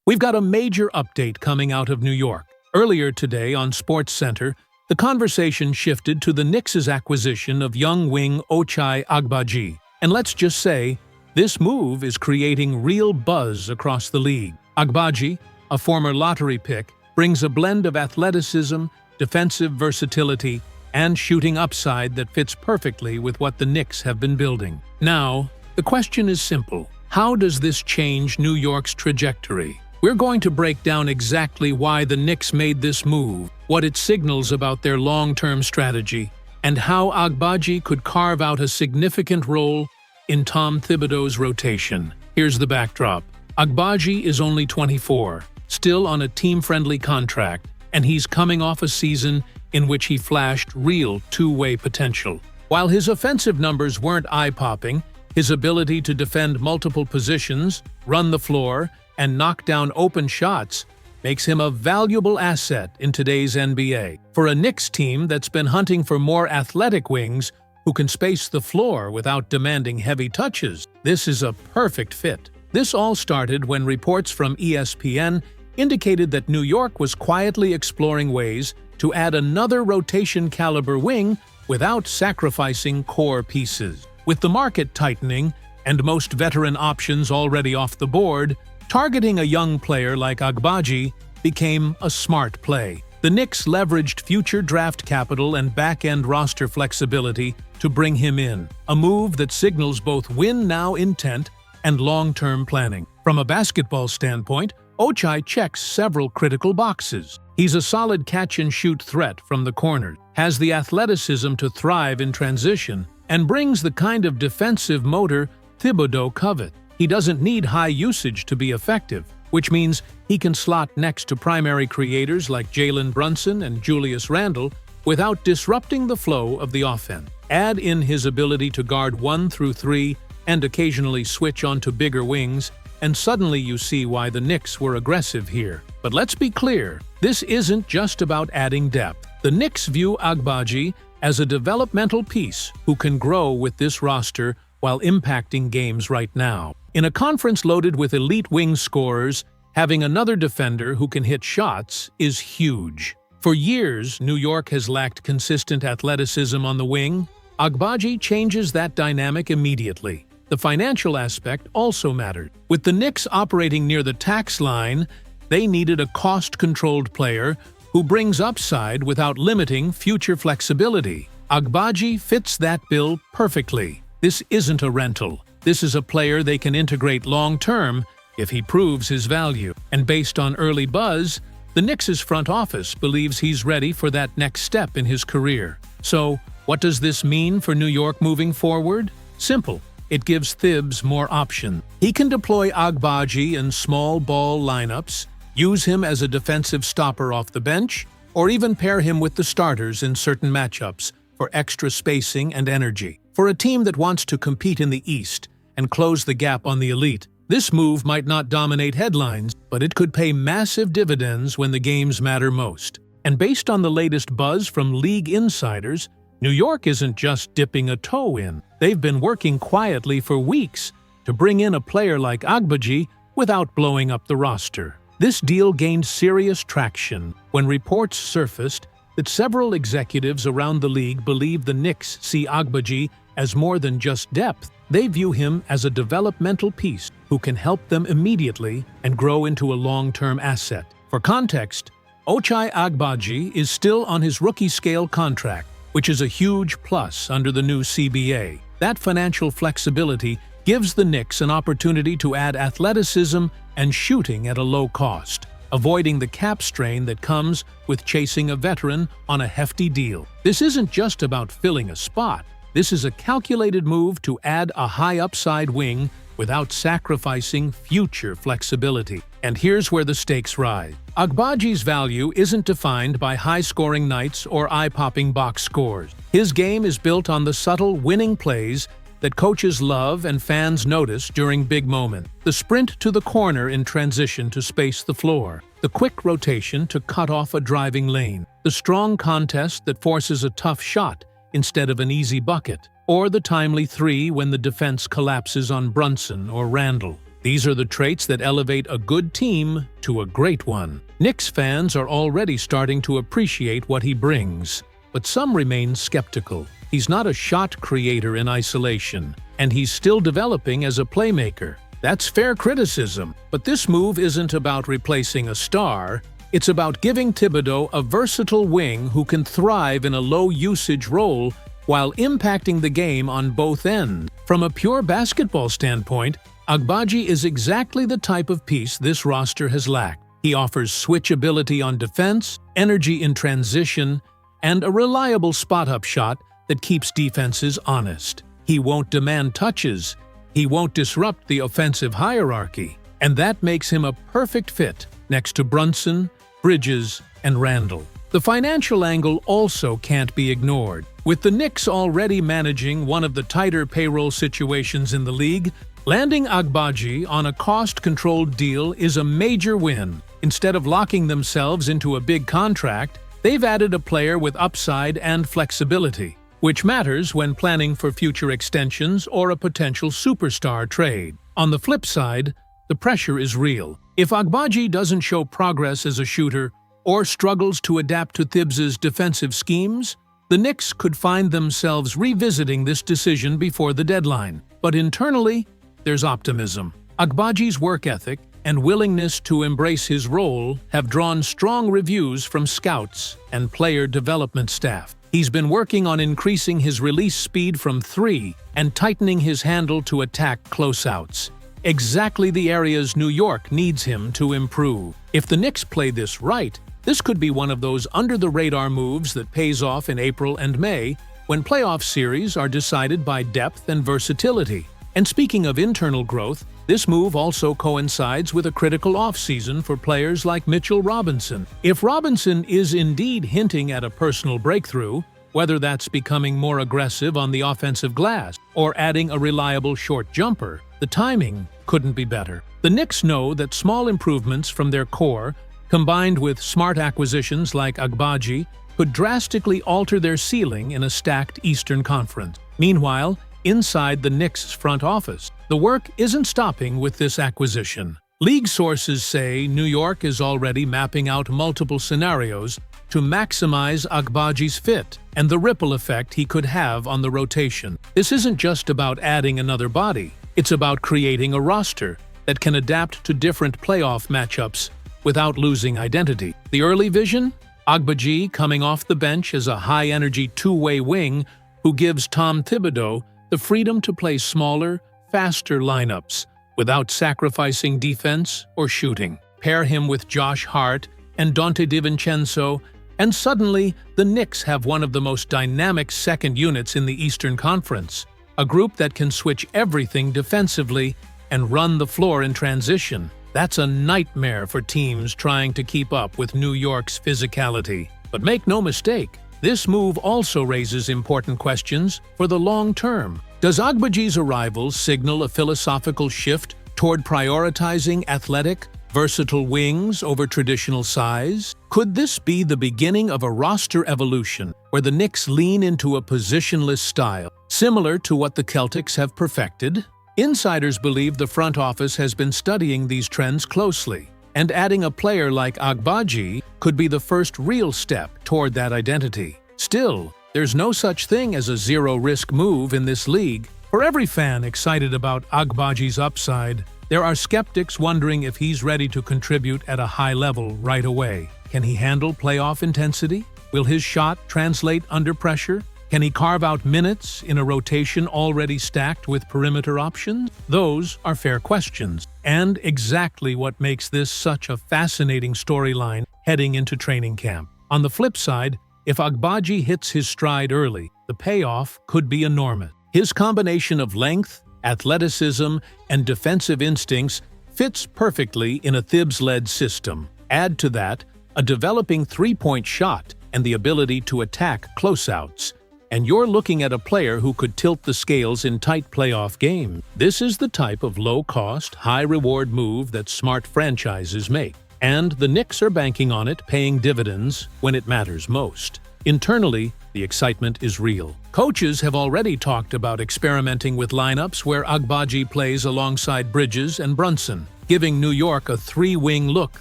We've got a major update coming out of New York. Earlier today on SportsCenter, the conversation shifted to the Knicks' acquisition of young wing Ochai Agbaji. And let's just say, this move is creating real buzz across the league. Agbaji, a former lottery pick, brings a blend of athleticism, defensive versatility, and shooting upside that fits perfectly with what the Knicks have been building. Now, the question is simple. How does this change New York's trajectory? We're going to break down exactly why the Knicks made this move, what it signals about their long-term strategy, and how Agbaji could carve out a significant role in Tom Thibodeau's rotation. Here's the backdrop. Agbaji is only 24, still on a team-friendly contract, and he's coming off a season in which he flashed real two-way potential. While his offensive numbers weren't eye-popping, his ability to defend multiple positions, run the floor, and knock down open shots makes him a valuable asset in today's NBA. For a Knicks team that's been hunting for more athletic wings who can space the floor without demanding heavy touches, this is a perfect fit. This all started when reports from ESPN indicated that New York was quietly exploring ways to add another rotation-caliber wing without sacrificing core pieces. With the market tightening and most veteran options already off the board, targeting a young player like Agbaji became a smart play. The Knicks leveraged future draft capital and back-end roster flexibility to bring him in, a move that signals both win-now intent and long-term planning. From a basketball standpoint, Ochai checks several critical boxes. He's a solid catch-and-shoot threat from the corner, has the athleticism to thrive in transition, and brings the kind of defensive motor Thibodeau coveted. He doesn't need high usage to be effective, which means he can slot next to primary creators like Jalen Brunson and Julius Randle without disrupting the flow of the offense. Add in his ability to guard 1 through 3 and occasionally switch onto bigger wings, and suddenly you see why the Knicks were aggressive here. But let's be clear, this isn't just about adding depth. The Knicks view Agbaji as a developmental piece who can grow with this roster while impacting games right now. In a conference loaded with elite wing scorers, having another defender who can hit shots is huge. For years, New York has lacked consistent athleticism on the wing. Agbaji changes that dynamic immediately. The financial aspect also mattered. With the Knicks operating near the tax line, they needed a cost-controlled player who brings upside without limiting future flexibility. Agbaji fits that bill perfectly. This isn't a rental. This is a player they can integrate long-term if he proves his value. And based on early buzz, the Knicks' front office believes he's ready for that next step in his career. So, what does this mean for New York moving forward? Simple. It gives Thibs more options. He can deploy Agbaji in small ball lineups, use him as a defensive stopper off the bench, or even pair him with the starters in certain matchups for extra spacing and energy. For a team that wants to compete in the East and close the gap on the elite, this move might not dominate headlines, but it could pay massive dividends when the games matter most. And based on the latest buzz from league insiders, New York isn't just dipping a toe in. They've been working quietly for weeks to bring in a player like Agbaji without blowing up the roster. This deal gained serious traction when reports surfaced that several executives around the league believe the Knicks see Agbaji as more than just depth. They view him as a developmental piece who can help them immediately and grow into a long-term asset. For context, Ochai Agbaji is still on his rookie-scale contract, which is a huge plus under the new CBA. That financial flexibility gives the Knicks an opportunity to add athleticism and shooting at a low cost, avoiding the cap strain that comes with chasing a veteran on a hefty deal. This isn't just about filling a spot. This is a calculated move to add a high-upside wing without sacrificing future flexibility. And here's where the stakes rise. Agbaji's value isn't defined by high-scoring nights or eye-popping box scores. His game is built on the subtle winning plays that coaches love and fans notice during big moments. The sprint to the corner in transition to space the floor, the quick rotation to cut off a driving lane, the strong contest that forces a tough shot instead of an easy bucket, or the timely three when the defense collapses on Brunson or Randle. These are the traits that elevate a good team to a great one. Knicks fans are already starting to appreciate what he brings, but some remain skeptical. He's not a shot creator in isolation, and he's still developing as a playmaker. That's fair criticism, but this move isn't about replacing a star. It's about giving Thibodeau a versatile wing who can thrive in a low-usage role while impacting the game on both ends. From a pure basketball standpoint, Agbaji is exactly the type of piece this roster has lacked. He offers switchability on defense, energy in transition, and a reliable spot-up shot that keeps defenses honest. He won't demand touches. He won't disrupt the offensive hierarchy. And that makes him a perfect fit next to Brunson, Bridges, and Randall. The financial angle also can't be ignored. With the Knicks already managing one of the tighter payroll situations in the league, landing Agbaji on a cost-controlled deal is a major win. Instead of locking themselves into a big contract, they've added a player with upside and flexibility, which matters when planning for future extensions or a potential superstar trade. On the flip side, the pressure is real. If Agbaji doesn't show progress as a shooter or struggles to adapt to Thibs's defensive schemes, the Knicks could find themselves revisiting this decision before the deadline. But internally, there's optimism. Agbaji's work ethic and willingness to embrace his role have drawn strong reviews from scouts and player development staff. He's been working on increasing his release speed from 3 and tightening his handle to attack closeouts. Exactly the areas New York needs him to improve. If the Knicks play this right, this could be one of those under-the-radar moves that pays off in April and May, when playoff series are decided by depth and versatility. And speaking of internal growth, this move also coincides with a critical offseason for players like Mitchell Robinson. If Robinson is indeed hinting at a personal breakthrough, whether that's becoming more aggressive on the offensive glass or adding a reliable short jumper, the timing couldn't be better. The Knicks know that small improvements from their core, combined with smart acquisitions like Agbaji, could drastically alter their ceiling in a stacked Eastern Conference. Meanwhile, inside the Knicks' front office, the work isn't stopping with this acquisition. League sources say New York is already mapping out multiple scenarios to maximize Agbaji's fit and the ripple effect he could have on the rotation. This isn't just about adding another body. It's about creating a roster that can adapt to different playoff matchups without losing identity. The early vision? Agbaji coming off the bench as a high-energy two-way wing who gives Tom Thibodeau the freedom to play smaller, faster lineups without sacrificing defense or shooting. Pair him with Josh Hart and Dante DiVincenzo, and suddenly the Knicks have one of the most dynamic second units in the Eastern Conference, a group that can switch everything defensively and run the floor in transition. That's a nightmare for teams trying to keep up with New York's physicality. But make no mistake, this move also raises important questions for the long term. Does Agbaji's arrival signal a philosophical shift toward prioritizing athletic, versatile wings over traditional size? Could this be the beginning of a roster evolution where the Knicks lean into a positionless style, similar to what the Celtics have perfected? Insiders believe the front office has been studying these trends closely, and adding a player like Agbaji could be the first real step toward that identity. Still, there's no such thing as a zero-risk move in this league. For every fan excited about Agbaji's upside, there are skeptics wondering if he's ready to contribute at a high level right away. Can he handle playoff intensity? Will his shot translate under pressure? Can he carve out minutes in a rotation already stacked with perimeter options? Those are fair questions, and exactly what makes this such a fascinating storyline heading into training camp. On the flip side, if Agbaji hits his stride early, the payoff could be enormous. His combination of length, athleticism, and defensive instincts fits perfectly in a Thibs-led system. Add to that a developing three-point shot and the ability to attack closeouts, and you're looking at a player who could tilt the scales in tight playoff games. This is the type of low-cost, high-reward move that smart franchises make, and the Knicks are banking on it paying dividends when it matters most. Internally, the excitement is real. Coaches have already talked about experimenting with lineups where Agbaji plays alongside Bridges and Brunson, giving New York a three-wing look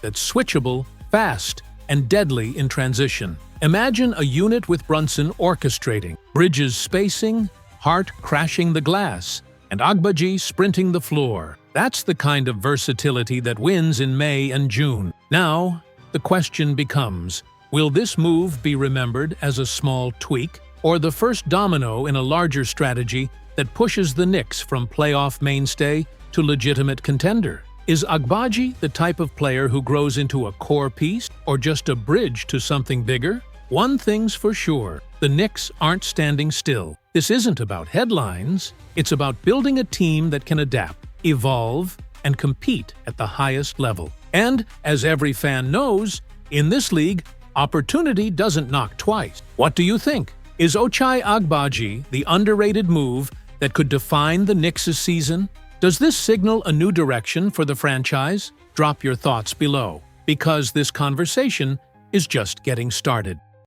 that's switchable, fast, and deadly in transition. Imagine a unit with Brunson orchestrating, Bridges spacing, Hart crashing the glass, and Agbaji sprinting the floor. That's the kind of versatility that wins in May and June. Now, the question becomes, will this move be remembered as a small tweak, or the first domino in a larger strategy that pushes the Knicks from playoff mainstay to legitimate contender? Is Agbaji the type of player who grows into a core piece, or just a bridge to something bigger? One thing's for sure, the Knicks aren't standing still. This isn't about headlines, it's about building a team that can adapt, evolve, and compete at the highest level. And, as every fan knows, in this league, opportunity doesn't knock twice. What do you think? Is Ochai Agbaji the underrated move that could define the Knicks' season? Does this signal a new direction for the franchise? Drop your thoughts below, because this conversation is just getting started.